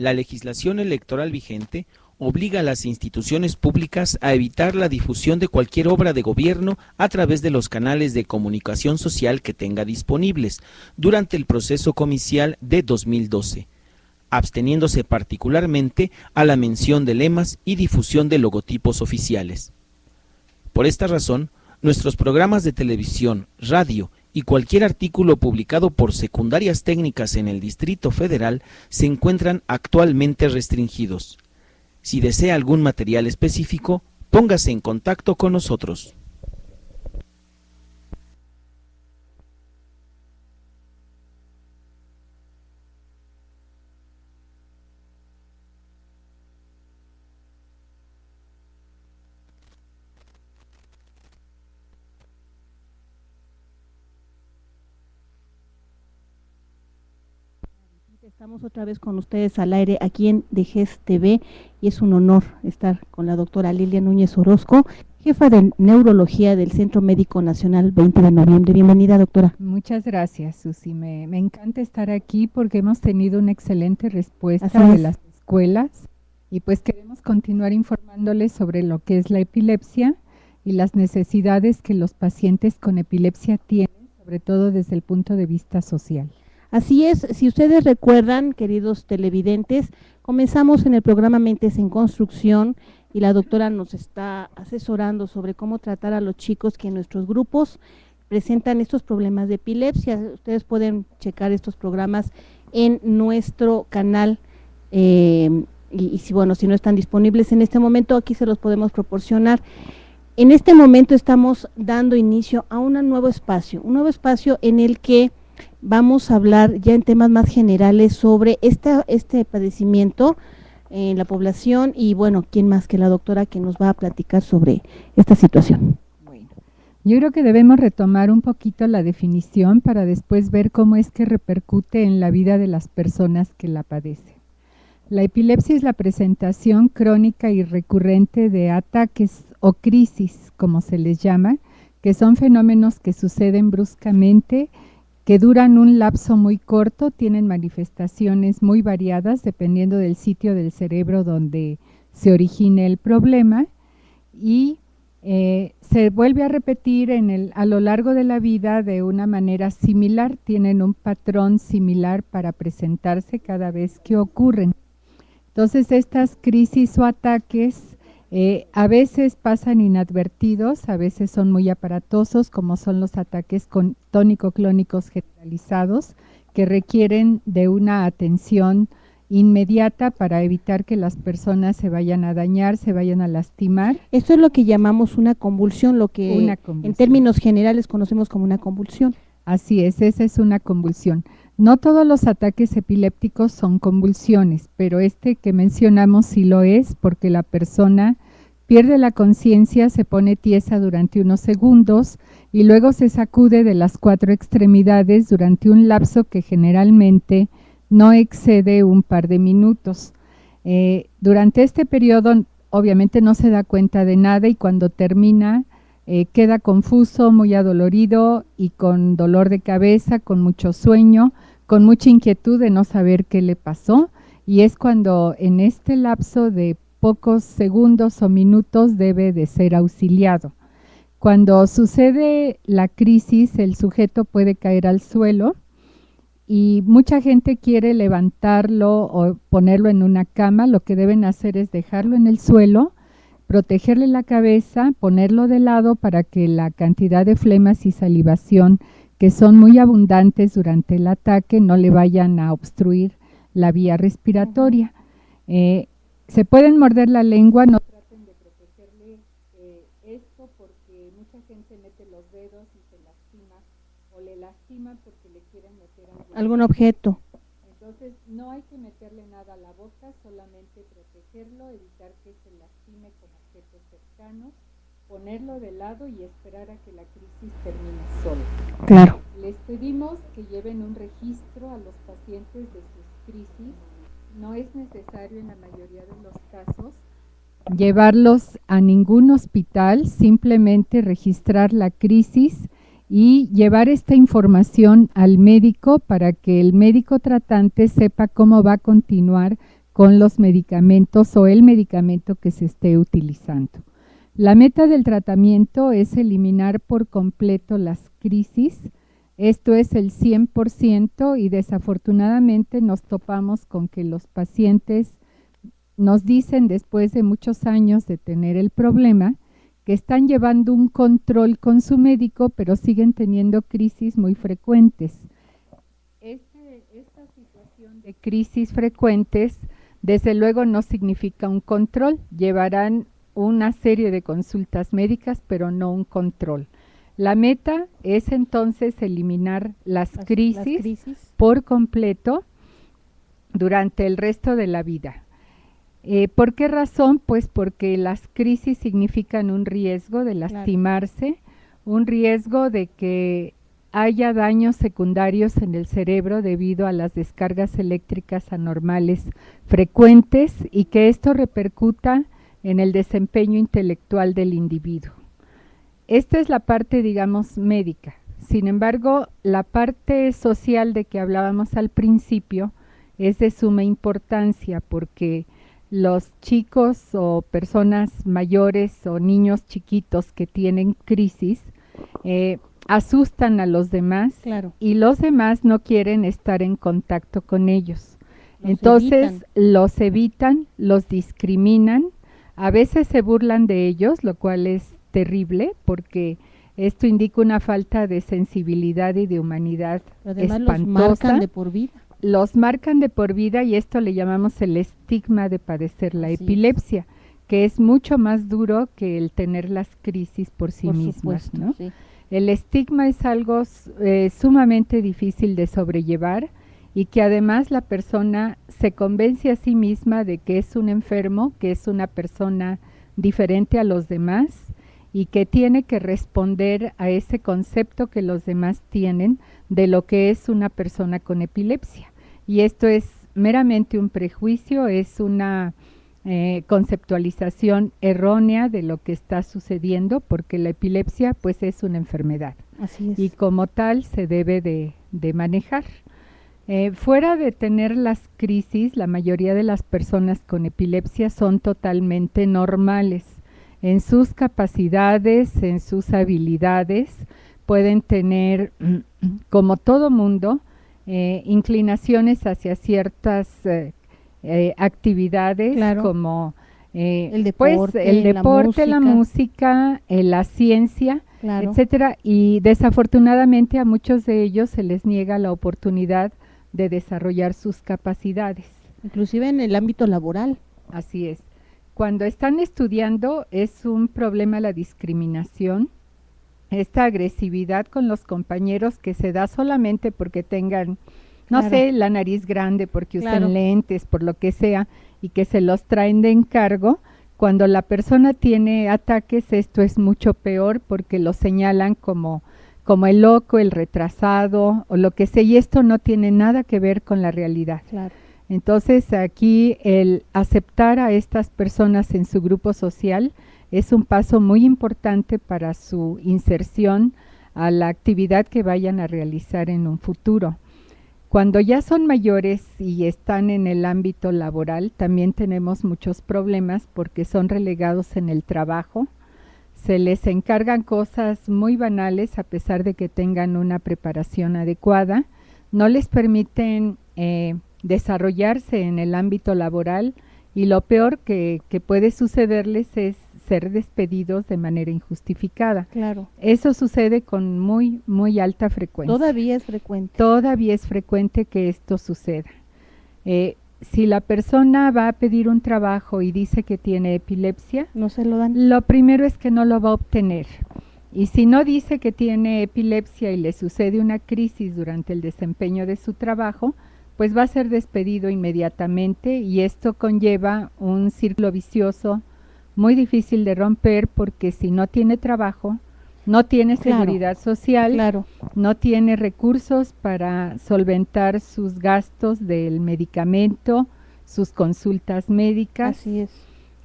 La legislación electoral vigente obliga a las instituciones públicas a evitar la difusión de cualquier obra de gobierno a través de los canales de comunicación social que tenga disponibles durante el proceso comicial de 2012, absteniéndose particularmente a la mención de lemas y difusión de logotipos oficiales. Por esta razón, nuestros programas de televisión, radio y cualquier artículo publicado por secundarias técnicas en el Distrito Federal se encuentran actualmente restringidos. Si desea algún material específico, póngase en contacto con nosotros. Estamos otra vez con ustedes al aire aquí en DGES TV y es un honor estar con la doctora Lilia Núñez Orozco, jefa de Neurología del Centro Médico Nacional 20 de noviembre. Bienvenida, doctora. Muchas gracias, Susi. Me encanta estar aquí porque hemos tenido una excelente respuesta de las escuelas y pues queremos continuar informándoles sobre lo que es la epilepsia y las necesidades que los pacientes con epilepsia tienen, sobre todo desde el punto de vista social. Así es, si ustedes recuerdan, queridos televidentes, comenzamos en el programa Mentes en Construcción y la doctora nos está asesorando sobre cómo tratar a los chicos que en nuestros grupos presentan estos problemas de epilepsia. Ustedes pueden checar estos programas en nuestro canal y si no están disponibles en este momento, aquí se los podemos proporcionar. En este momento estamos dando inicio a un nuevo espacio en el que vamos a hablar ya en temas más generales sobre este padecimiento en la población y bueno, ¿quién más que la doctora que nos va a platicar sobre esta situación? Bueno, yo creo que debemos retomar un poquito la definición para después ver cómo es que repercute en la vida de las personas que la padecen. La epilepsia es la presentación crónica y recurrente de ataques o crisis, como se les llama, que son fenómenos que suceden bruscamente, que duran un lapso muy corto, tienen manifestaciones muy variadas dependiendo del sitio del cerebro donde se origine el problema y se vuelve a repetir a lo largo de la vida de una manera similar, tienen un patrón similar para presentarse cada vez que ocurren. Entonces estas crisis o ataques a veces pasan inadvertidos, a veces son muy aparatosos, como son los ataques tónico-clónicos generalizados, que requieren de una atención inmediata para evitar que las personas se vayan a dañar, se vayan a lastimar. Esto es lo que llamamos una convulsión, lo que en términos generales conocemos como una convulsión. Así es, esa es una convulsión. No todos los ataques epilépticos son convulsiones, pero este que mencionamos sí lo es porque la persona pierde la conciencia, se pone tiesa durante unos segundos y luego se sacude de las 4 extremidades durante un lapso que generalmente no excede un par de minutos. Durante este periodo obviamente no se da cuenta de nada y cuando termina queda confuso, muy adolorido y con dolor de cabeza, con mucho sueño, con mucha inquietud de no saber qué le pasó y es cuando en este lapso de pocos segundos o minutos debe de ser auxiliado. Cuando sucede la crisis, el sujeto puede caer al suelo y mucha gente quiere levantarlo o ponerlo en una cama. Lo que deben hacer es dejarlo en el suelo, protegerle la cabeza, ponerlo de lado para que la cantidad de flemas y salivación que son muy abundantes durante el ataque no le vayan a obstruir la vía respiratoria. Se pueden morder la lengua, no traten de protegerle esto porque mucha gente mete los dedos y se lastima o le lastima porque le quieren meter algún objeto. Entonces no hay que meterle nada a la boca, solamente protegerlo, evitar que se lastime con objetos cercanos, ponerlo de lado y esperar a que la crisis termine sola. Claro. Les pedimos que lleven un registro a los pacientes de sus crisis. No es necesario en la mayoría de los casos llevarlos a ningún hospital, simplemente registrar la crisis y llevar esta información al médico para que el médico tratante sepa cómo va a continuar con los medicamentos o el medicamento que se esté utilizando. La meta del tratamiento es eliminar por completo las crisis. Esto es el 100% y desafortunadamente nos topamos con que los pacientes nos dicen después de muchos años de tener el problema que están llevando un control con su médico, pero siguen teniendo crisis muy frecuentes. Esta situación de crisis frecuentes, desde luego no significa un control, llevarán una serie de consultas médicas, pero no un control. La meta es entonces eliminar las crisis por completo durante el resto de la vida. ¿Por qué razón? Pues porque las crisis significan un riesgo de lastimarse, un riesgo de que haya daños secundarios en el cerebro debido a las descargas eléctricas anormales frecuentes y que esto repercuta en el desempeño intelectual del individuo. Esta es la parte, digamos, médica. Sin embargo, la parte social de que hablábamos al principio es de suma importancia porque los chicos o personas mayores o niños chiquitos que tienen crisis asustan a los demás y los demás no quieren estar en contacto con ellos. Entonces los evitan, los discriminan, a veces se burlan de ellos, lo cual es terrible porque esto indica una falta de sensibilidad y de humanidad espantosa. Los marcan de por vida. Los marcan de por vida y esto le llamamos el estigma de padecer la epilepsia, que es mucho más duro que el tener las crisis por sí mismas, ¿no? Sí. El estigma es algo sumamente difícil de sobrellevar y que además la persona se convence a sí misma de que es un enfermo, que es una persona diferente a los demás y que tiene que responder a ese concepto que los demás tienen de lo que es una persona con epilepsia. Y esto es meramente un prejuicio, es una conceptualización errónea de lo que está sucediendo, porque la epilepsia pues es una enfermedad. Así es. Y como tal se debe de manejar. Fuera de tener las crisis, la mayoría de las personas con epilepsia son totalmente normales en sus capacidades, en sus habilidades. Pueden tener, como todo mundo, inclinaciones hacia ciertas actividades, como el deporte, la música, la ciencia, etcétera, y desafortunadamente a muchos de ellos se les niega la oportunidad de desarrollar sus capacidades. Inclusive en el ámbito laboral. Así es. Cuando están estudiando es un problema la discriminación, esta agresividad con los compañeros que se da solamente porque tengan, no sé, la nariz grande, porque usan lentes, por lo que sea, y que se los traen de encargo. Cuando la persona tiene ataques, esto es mucho peor porque lo señalan como el loco, el retrasado o lo que sea, y esto no tiene nada que ver con la realidad. Entonces aquí el aceptar a estas personas en su grupo social es un paso muy importante para su inserción a la actividad que vayan a realizar en un futuro. Cuando ya son mayores y están en el ámbito laboral, también tenemos muchos problemas porque son relegados en el trabajo. Se les encargan cosas muy banales a pesar de que tengan una preparación adecuada. No les permiten desarrollarse en el ámbito laboral y lo peor que puede sucederles es ser despedidos de manera injustificada. Eso sucede con muy, muy alta frecuencia. Todavía es frecuente. Todavía es frecuente que esto suceda. Si la persona va a pedir un trabajo y dice que tiene epilepsia, no se lo dan. Lo primero es que no lo va a obtener. Y si no dice que tiene epilepsia y le sucede una crisis durante el desempeño de su trabajo, pues va a ser despedido inmediatamente y esto conlleva un círculo vicioso muy difícil de romper porque si no tiene trabajo, no tiene seguridad social, no tiene recursos para solventar sus gastos del medicamento, sus consultas médicas. Así es.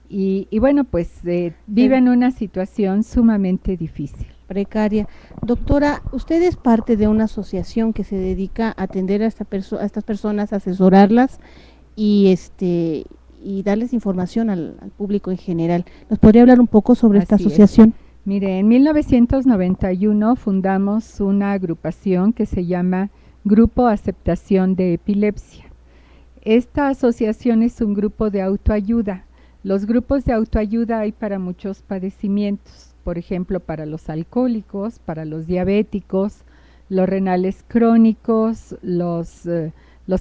Y bueno, pues vive en una situación sumamente difícil. Precaria. Doctora, usted es parte de una asociación que se dedica a atender a estas personas, a asesorarlas. y y darles información al público en general. ¿Nos podría hablar un poco sobre esta asociación? Mire, en 1991 fundamos una agrupación que se llama Grupo Aceptación de Epilepsia. Esta asociación es un grupo de autoayuda. Los grupos de autoayuda hay para muchos padecimientos, por ejemplo, para los alcohólicos, para los diabéticos, los renales crónicos, los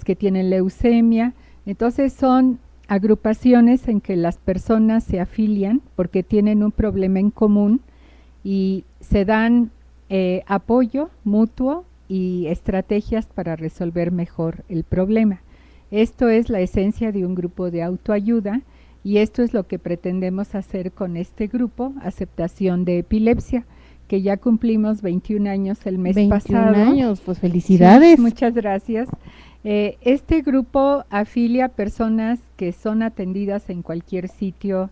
que tienen leucemia. Entonces son agrupaciones en que las personas se afilian porque tienen un problema en común y se dan apoyo mutuo y estrategias para resolver mejor el problema. Esto es la esencia de un grupo de autoayuda y esto es lo que pretendemos hacer con este grupo, Aceptación de Epilepsia, que ya cumplimos 21 años el mes pasado. 21 años, pues felicidades. Sí, muchas gracias. Este grupo afilia personas que son atendidas en cualquier sitio,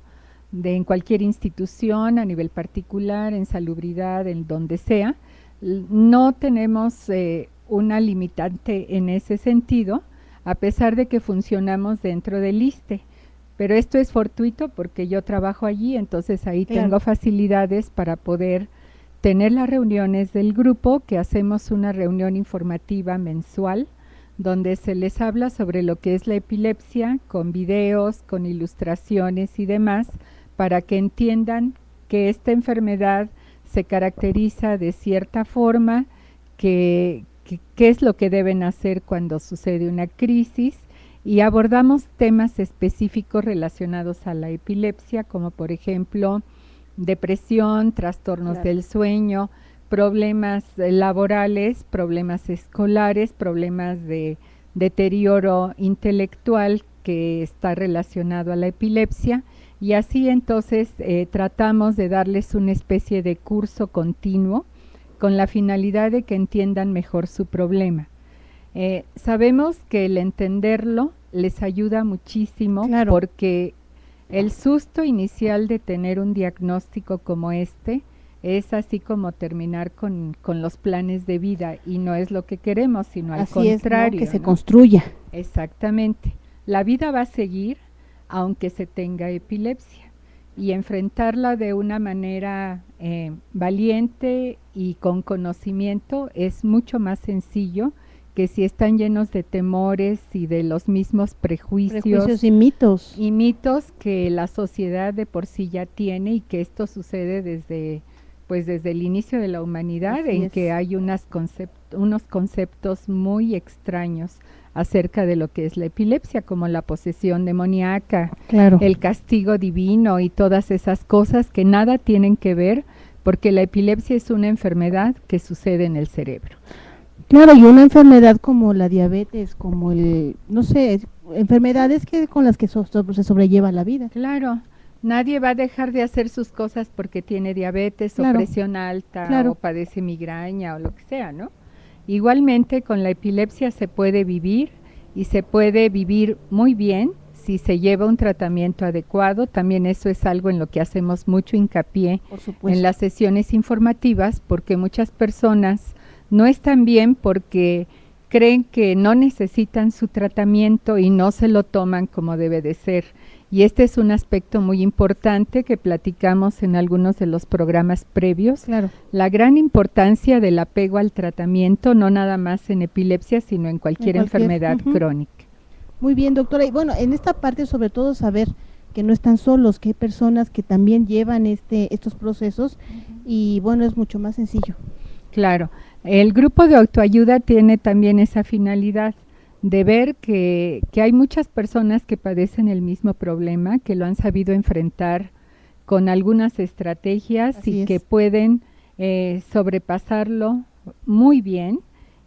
en cualquier institución, a nivel particular, en salubridad, en donde sea. No tenemos una limitante en ese sentido, a pesar de que funcionamos dentro del ISSSTE. Pero esto es fortuito porque yo trabajo allí, entonces ahí tengo facilidades para poder tener las reuniones del grupo, que hacemos una reunión informativa mensual, donde se les habla sobre lo que es la epilepsia, con videos, con ilustraciones y demás, para que entiendan que esta enfermedad se caracteriza de cierta forma, qué es lo que deben hacer cuando sucede una crisis, y abordamos temas específicos relacionados a la epilepsia, como por ejemplo depresión, trastornos del sueño, problemas laborales, problemas escolares, problemas de deterioro intelectual que está relacionado a la epilepsia, y así entonces tratamos de darles una especie de curso continuo con la finalidad de que entiendan mejor su problema. Sabemos que el entenderlo les ayuda muchísimo, porque el susto inicial de tener un diagnóstico como este es así como terminar con los planes de vida, y no es lo que queremos, sino al contrario. Que se construya. Exactamente. La vida va a seguir aunque se tenga epilepsia, y enfrentarla de una manera valiente y con conocimiento es mucho más sencillo que si están llenos de temores y de los mismos prejuicios y mitos. Y mitos que la sociedad de por sí ya tiene, y que esto sucede desde el inicio de la humanidad, que hay unos conceptos muy extraños acerca de lo que es la epilepsia, como la posesión demoníaca, el castigo divino y todas esas cosas que nada tienen que ver, porque la epilepsia es una enfermedad que sucede en el cerebro. Claro, y una enfermedad como la diabetes, como enfermedades con las que se sobrelleva la vida. Claro, nadie va a dejar de hacer sus cosas porque tiene diabetes o presión alta o padece migraña o lo que sea, ¿no? Igualmente con la epilepsia se puede vivir, y se puede vivir muy bien si se lleva un tratamiento adecuado. También eso es algo en lo que hacemos mucho hincapié en las sesiones informativas, porque muchas personas no están bien porque creen que no necesitan su tratamiento y no se lo toman como debe de ser. Y este es un aspecto muy importante que platicamos en algunos de los programas previos. La gran importancia del apego al tratamiento, no nada más en epilepsia, sino en cualquier enfermedad crónica. Muy bien, doctora. Y bueno, en esta parte sobre todo saber que no están solos, que hay personas que también llevan estos procesos, y bueno, es mucho más sencillo. Claro, el grupo de autoayuda tiene también esa finalidad de ver que hay muchas personas que padecen el mismo problema, que lo han sabido enfrentar con algunas estrategias y que pueden sobrepasarlo muy bien,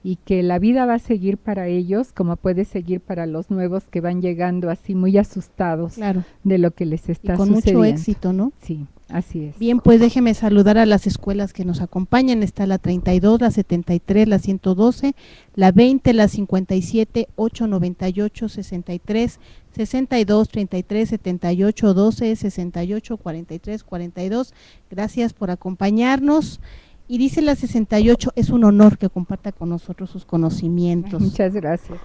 y que la vida va a seguir para ellos como puede seguir para los nuevos que van llegando así muy asustados de lo que les está sucediendo. Con mucho éxito, ¿no? Sí, así es. Bien, pues déjeme saludar a las escuelas que nos acompañan. Está la 32, la 73, la 112, la 20, la 57, 898, 63, 62, 33, 78, 12, 68, 43, 42. Gracias por acompañarnos. Y dice la 68, es un honor que comparta con nosotros sus conocimientos. Muchas gracias.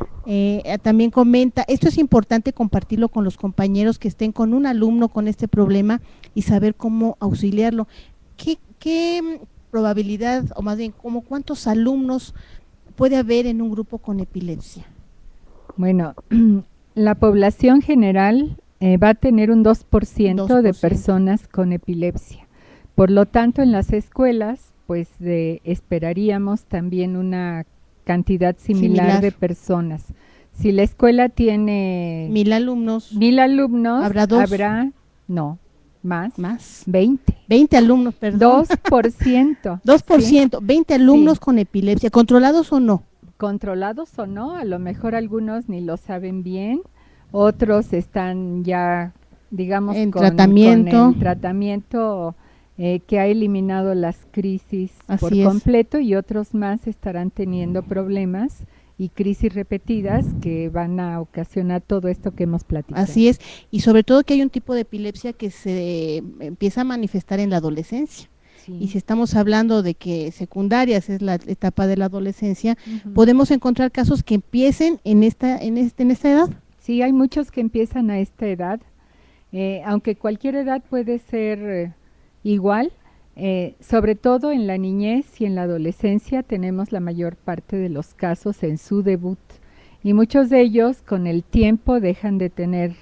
También comenta, esto es importante compartirlo con los compañeros que estén con un alumno con este problema y saber cómo auxiliarlo. ¿Qué probabilidad, o más bien, como cuántos alumnos puede haber en un grupo con epilepsia? Bueno, la población general va a tener un 2% de personas con epilepsia. Por lo tanto, en las escuelas, pues esperaríamos también una cantidad similar de personas. Si la escuela tiene 1000 alumnos, habrá más, 20 alumnos, perdón. 2%. 2%, ¿sí? 20 alumnos con epilepsia, ¿controlados o no? Controlados o no, a lo mejor algunos ni lo saben bien, otros están ya, digamos, con el tratamiento que ha eliminado las crisis por completo, y otros más estarán teniendo problemas y crisis repetidas que van a ocasionar todo esto que hemos platicado. Así es, y sobre todo que hay un tipo de epilepsia que se empieza a manifestar en la adolescencia. Sí. Y si estamos hablando de que secundarias es la etapa de la adolescencia, podemos encontrar casos que empiecen en esta edad. Sí, hay muchos que empiezan a esta edad, aunque cualquier edad puede ser igual. Sobre todo en la niñez y en la adolescencia tenemos la mayor parte de los casos en su debut, y muchos de ellos con el tiempo dejan de tener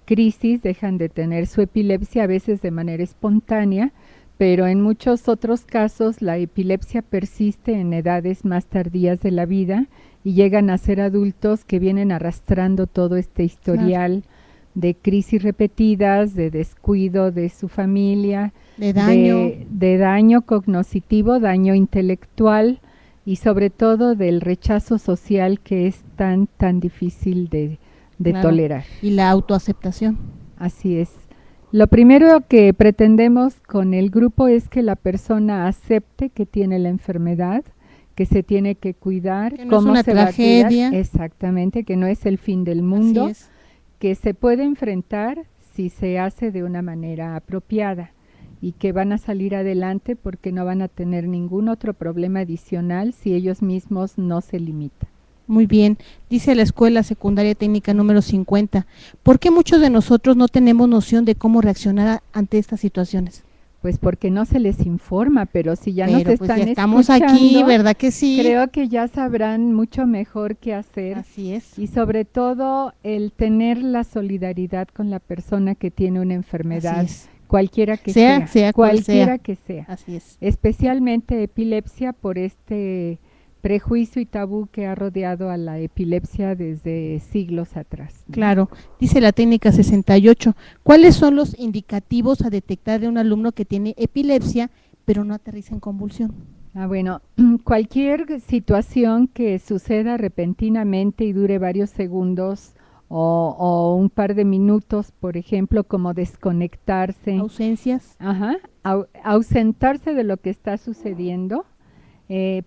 crisis, dejan de tener su epilepsia, a veces de manera espontánea, pero en muchos otros casos la epilepsia persiste en edades más tardías de la vida y llegan a ser adultos que vienen arrastrando todo este historial de crisis repetidas, de descuido de su familia, de daño cognoscitivo, daño intelectual, y sobre todo del rechazo social que es tan difícil de tolerar. Y la autoaceptación. Así es. Lo primero que pretendemos con el grupo es que la persona acepte que tiene la enfermedad, que se tiene que cuidar, que no es una tragedia. Exactamente, que no es el fin del mundo, que se puede enfrentar si se hace de una manera apropiada, y que van a salir adelante porque no van a tener ningún otro problema adicional si ellos mismos no se limitan. Muy bien, dice la Escuela Secundaria Técnica número 50, ¿por qué muchos de nosotros no tenemos noción de cómo reaccionar ante estas situaciones? Pues porque no se les informa, pero si ya nos están estamos escuchando, aquí, ¿verdad que sí? Creo que ya sabrán mucho mejor qué hacer. Así es. Y sobre todo el tener la solidaridad con la persona que tiene una enfermedad, cualquiera que sea, cualquiera que sea. Así es. Especialmente epilepsia, por este prejuicio y tabú que ha rodeado a la epilepsia desde siglos atrás. Claro, dice la técnica 68, ¿cuáles son los indicativos a detectar de un alumno que tiene epilepsia pero no aterriza en convulsión? Bueno, cualquier situación que suceda repentinamente y dure varios segundos o un par de minutos, por ejemplo, como desconectarse. Ausencias. Ausentarse de lo que está sucediendo.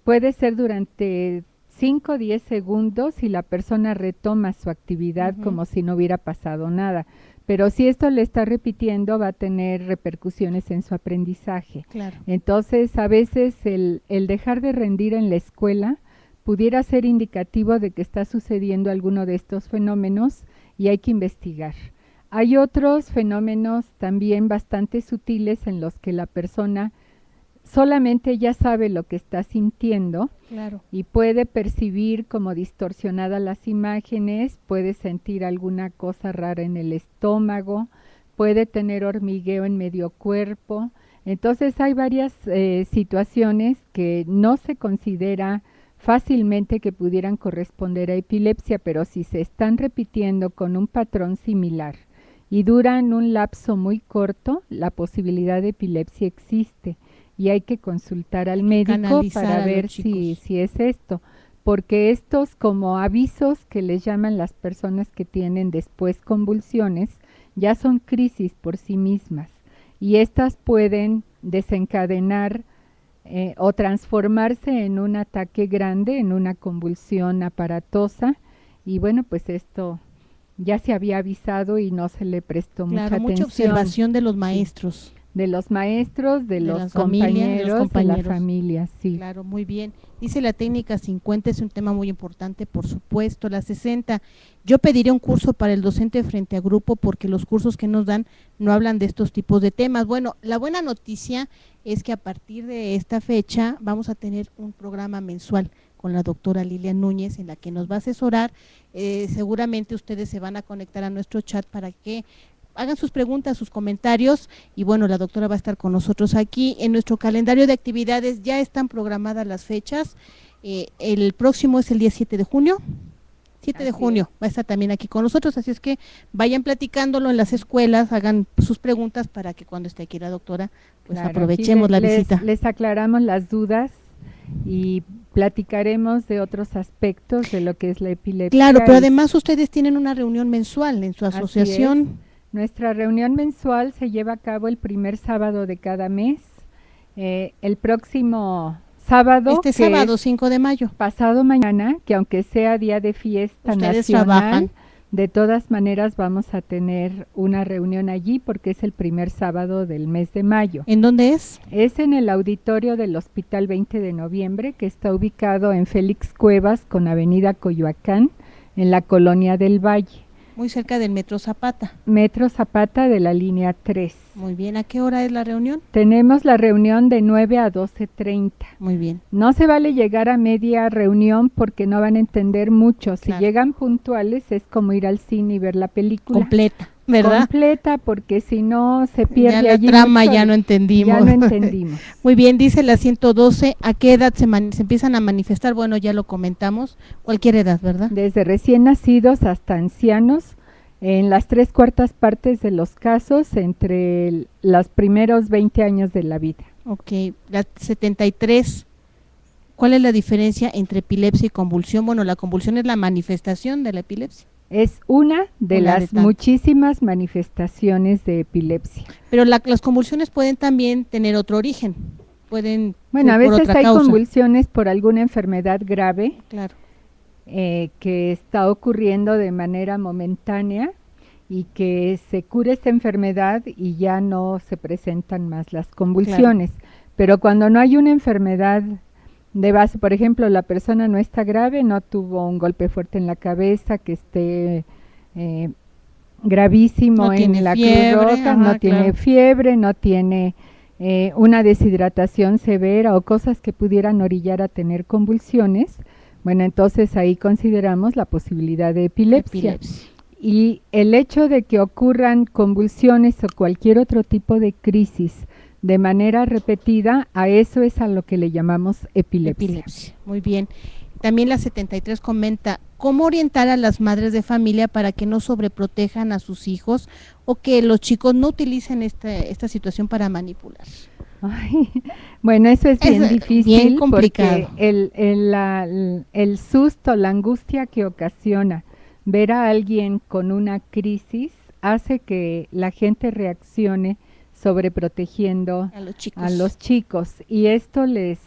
Puede ser durante 5 o 10 segundos y la persona retoma su actividad como si no hubiera pasado nada. Pero si esto le está repitiendo, va a tener repercusiones en su aprendizaje. Claro. Entonces, a veces el dejar de rendir en la escuela pudiera ser indicativo de que está sucediendo alguno de estos fenómenos y hay que investigar. Hay otros fenómenos también bastante sutiles en los que la persona solamente ya sabe lo que está sintiendo, y puede percibir como distorsionadas las imágenes, puede sentir alguna cosa rara en el estómago, puede tener hormigueo en medio cuerpo. Entonces hay varias situaciones que no se considera fácilmente que pudieran corresponder a epilepsia, pero si se están repitiendo con un patrón similar y duran un lapso muy corto, la posibilidad de epilepsia existe. Y hay que consultar al médico para ver si es esto, porque estos como avisos que les llaman las personas que tienen después convulsiones, ya son crisis por sí mismas, y estas pueden desencadenar o transformarse en un ataque grande, en una convulsión aparatosa, y bueno, pues esto ya se había avisado y no se le prestó mucha atención. Mucha observación de los maestros. de los maestros, de los las familias, compañeros, de la familia, sí. Claro, muy bien. Dice la técnica 50, es un tema muy importante, por supuesto. La 60, yo pediría un curso para el docente frente a grupo porque los cursos que nos dan no hablan de estos tipos de temas. Bueno, la buena noticia es que a partir de esta fecha vamos a tener un programa mensual con la doctora Lilia Núñez en la que nos va a asesorar. Seguramente ustedes se van a conectar a nuestro chat para que hagan sus preguntas, sus comentarios, y bueno, la doctora va a estar con nosotros aquí. En nuestro calendario de actividades ya están programadas las fechas. El próximo es el día 7 de junio. 7 de junio va a estar también aquí con nosotros, así es que vayan platicándolo en las escuelas, hagan sus preguntas para que cuando esté aquí la doctora, pues claro, aprovechemos la visita. Les aclaramos las dudas y platicaremos de otros aspectos de lo que es la epilepsia. Claro, pero además ustedes tienen una reunión mensual en su asociación. Nuestra reunión mensual se lleva a cabo el primer sábado de cada mes. El próximo sábado, este sábado 5 de mayo, pasado mañana, que aunque sea día de fiesta ustedes nacional, trabajan. De todas maneras vamos a tener una reunión allí porque es el primer sábado del mes de mayo. ¿En dónde es? Es en el auditorio del Hospital 20 de Noviembre, que está ubicado en Félix Cuevas con Avenida Coyoacán, en la Colonia del Valle. Muy cerca del Metro Zapata. Metro Zapata de la línea 3. Muy bien, ¿a qué hora es la reunión? Tenemos la reunión de 9 a 12:30. Muy bien. No se vale llegar a media reunión porque no van a entender mucho. Si claro, llegan puntuales es como ir al cine y ver la película. Completa, ¿verdad? Completa, porque si no se pierde ya allí la trama mucho, ya no entendimos. Ya no entendimos. Muy bien, dice la 112, ¿a qué edad se empiezan a manifestar? Bueno, ya lo comentamos, cualquier edad, ¿verdad? Desde recién nacidos hasta ancianos, en las 3/4 partes de los casos, entre los primeros 20 años de la vida. Ok, la 73, ¿cuál es la diferencia entre epilepsia y convulsión? Bueno, la convulsión es la manifestación de la epilepsia. Es una de las muchísimas manifestaciones de epilepsia. Pero las convulsiones pueden también tener otro origen, pueden bueno, a por veces otra hay causa. Convulsiones por alguna enfermedad grave. Claro. Que está ocurriendo de manera momentánea y que se cure esta enfermedad y ya no se presentan más las convulsiones. Claro. Pero cuando no hay una enfermedad de base, por ejemplo, la persona no está grave, no tuvo un golpe fuerte en la cabeza, que esté gravísimo no en la Cruz Roja, no tiene fiebre, no tiene una deshidratación severa o cosas que pudieran orillar a tener convulsiones. Bueno, entonces ahí consideramos la posibilidad de epilepsia. Y el hecho de que ocurran convulsiones o cualquier otro tipo de crisis de manera repetida, a eso es a lo que le llamamos epilepsia. Muy bien. También la 73 comenta, ¿cómo orientar a las madres de familia para que no sobreprotejan a sus hijos o que los chicos no utilicen esta situación para manipular? Ay, bueno, eso es bien difícil, bien complicado. Porque el susto, la angustia que ocasiona ver a alguien con una crisis hace que la gente reaccione sobreprotegiendo a los chicos y esto les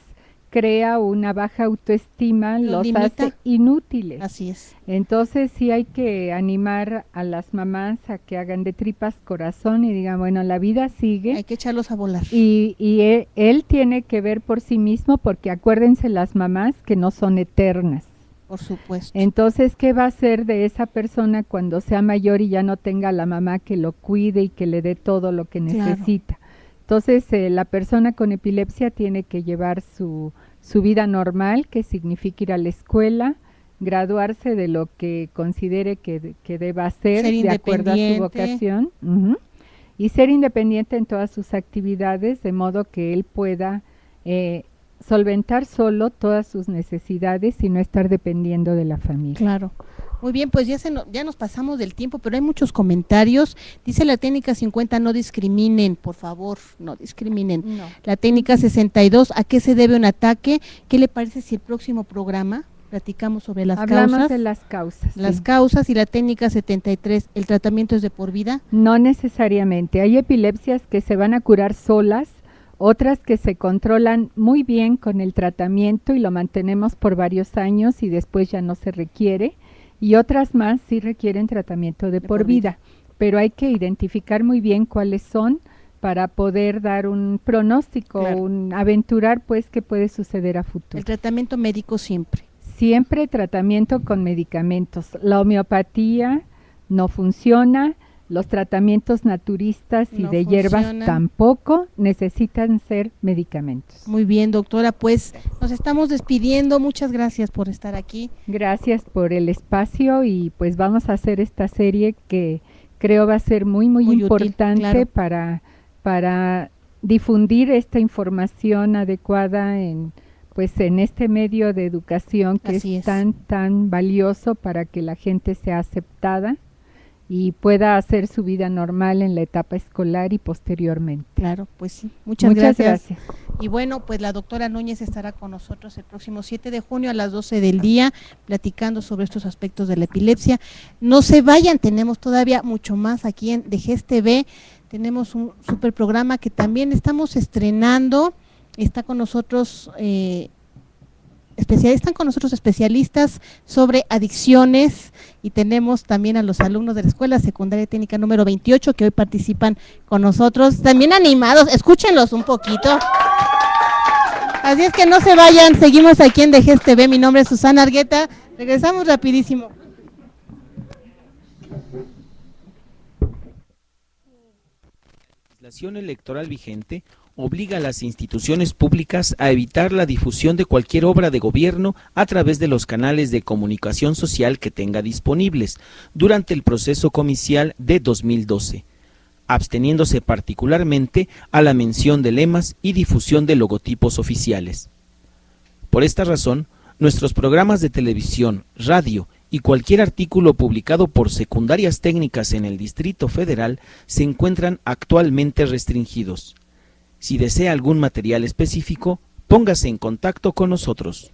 crea una baja autoestima, los hace inútiles. Así es. Entonces sí hay que animar a las mamás a que hagan de tripas corazón y digan, bueno, la vida sigue. Hay que echarlos a volar. Y él tiene que ver por sí mismo, porque acuérdense las mamás que no son eternas. Por supuesto. Entonces, ¿qué va a hacer de esa persona cuando sea mayor y ya no tenga la mamá que lo cuide y que le dé todo lo que necesita? Entonces, la persona con epilepsia tiene que llevar su vida normal, que significa ir a la escuela, graduarse de lo que considere que deba hacer de acuerdo a su vocación, y ser independiente en todas sus actividades, de modo que él pueda solventar solo todas sus necesidades y no estar dependiendo de la familia. Claro. Muy bien, pues ya nos pasamos del tiempo, pero hay muchos comentarios. Dice la técnica 50, no discriminen, por favor, no discriminen. No. La técnica 62, ¿a qué se debe un ataque? ¿Qué le parece si el próximo programa platicamos sobre las causas? Hablamos de las causas. Las causas. Y la técnica 73, ¿el tratamiento es de por vida? No necesariamente. Hay epilepsias que se van a curar solas, otras que se controlan muy bien con el tratamiento y lo mantenemos por varios años y después ya no se requiere. Y otras más sí requieren tratamiento de por vida, pero hay que identificar muy bien cuáles son para poder dar un pronóstico, Claro. aventurar pues qué puede suceder a futuro. El tratamiento médico siempre. Siempre tratamiento con medicamentos. La homeopatía no funciona, los tratamientos naturistas y No de hierbas funcionan. tampoco, necesitan ser medicamentos. Muy bien, doctora, pues nos estamos despidiendo. Muchas gracias por estar aquí. Gracias por el espacio y pues vamos a hacer esta serie que creo va a ser muy Muy útil, importante claro. para difundir esta información adecuada en este medio de educación que Así es. tan valioso para que la gente sea aceptada y pueda hacer su vida normal en la etapa escolar y posteriormente. Claro, pues sí. Muchas gracias. gracias. Y bueno, pues la doctora Núñez estará con nosotros el próximo 7 de junio a las 12 del día, platicando sobre estos aspectos de la epilepsia. No se vayan, tenemos todavía mucho más aquí en DGES TV. Tenemos un super programa que también estamos estrenando. Está con nosotros están con nosotros especialistas sobre adicciones y tenemos también a los alumnos de la Escuela Secundaria Técnica número 28 que hoy participan con nosotros, también animados, escúchenlos un poquito. Así es que no se vayan, seguimos aquí en DGES TV, mi nombre es Susana Argueta, regresamos rapidísimo. La legislación electoral vigente obliga a las instituciones públicas a evitar la difusión de cualquier obra de gobierno a través de los canales de comunicación social que tenga disponibles durante el proceso comicial de 2012, absteniéndose particularmente a la mención de lemas y difusión de logotipos oficiales. Por esta razón, nuestros programas de televisión, radio y cualquier artículo publicado por secundarias técnicas en el Distrito Federal se encuentran actualmente restringidos. Si desea algún material específico, póngase en contacto con nosotros.